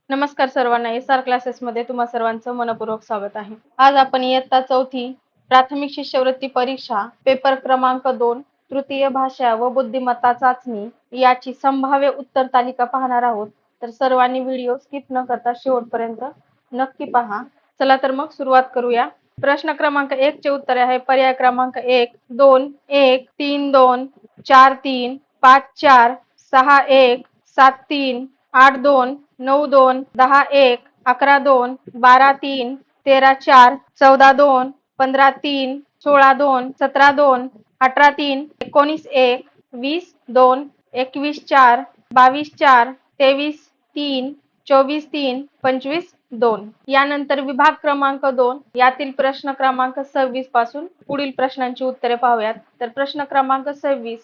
नमस्कार सर्वांना, एसआर क्लासेसमध्ये तुम्हा सर्वांचं मनपूर्वक स्वागत आहे। आज आपण इयत्ता चौथी प्राथमिक शिष्यवृत्ती परीक्षा पेपर क्रमांक 2 तृतीय भाषा व बुद्धिमत्ता चाचणी याची संभाव्य उत्तर तालिका पाहणार आहोत। तर सर्वांनी व्हिडिओ स्किप न करता शेवटपर्यंत नक्की पहा। चला तर मग सुरुवात करूया। प्रश्न क्रमांक 1 चे उत्तर आहे पर्याय क्रमांक 1 2 1 3 2 4 3 5 4 6 1 7 3 8 2 9 2 10 1 11 2 12 3 13 4 14 2 15 3 16 2 17 2 18 3 19 1 20 2 21 4 22 4 23 3 24 3 25 2। यानंतर विभाग क्रमांक 2 यातील प्रश्न क्रमांक 26 पासून पुढील प्रश्नांची उत्तरे पाहूयात। तर प्रश्न क्रमांक 26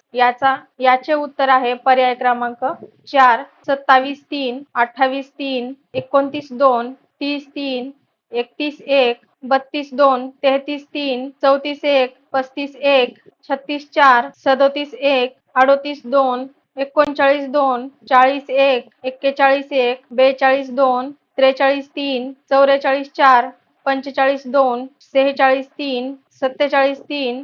याचे उत्तर आहे पर्याय क्रमांक 4 27 3 28 3 29 2 30 3 31 1 32 2 33 3 34 1 35 1 36 4 37 1 38 2 39 2 40 1 41 1 42 2 43 3 44 4 45 2 46 3 47 3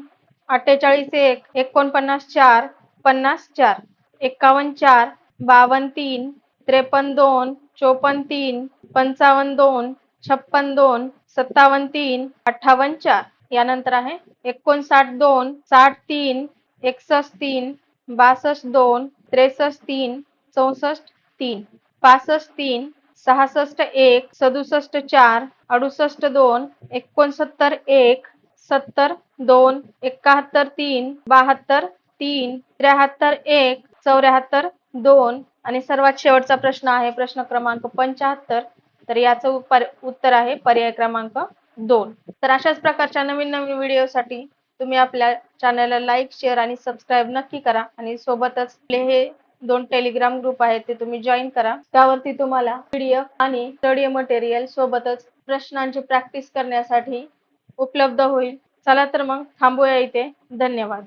48 1 49 4 50 4 51 4 52 3 53 2 54 3 55 2 56 2 57 3 58 4। यानंतर आहे 59 2 60 3 61 3 62 2 63 3 64 3 65 3 66 1 67 4 68 2 69 1 70 2 71 3 72 3 73 1 74 2 आणि सर्वात शेवटचा प्रश्न आहे प्रश्न क्रमांक 75। तर याचं उत्तर आहे पर्याय क्रमांक 2। तर अशाच प्रकारच्या नवीन व्हिडिओसाठी तुम्ही आपल्या चॅनलला लाईक शेअर आणि सबस्क्राईब नक्की करा आणि सोबतच हे 2 टेलिग्राम ग्रुप आहेत ते तुम्ही जॉईन करा। त्यावरती तुम्हाला पीडीएफ आणि स्टडी मटेरियल सोबतच प्रश्नांची प्रॅक्टिस करण्यासाठी उपलब्ध होईल। चला तर मग थांबूया इथे। धन्यवाद।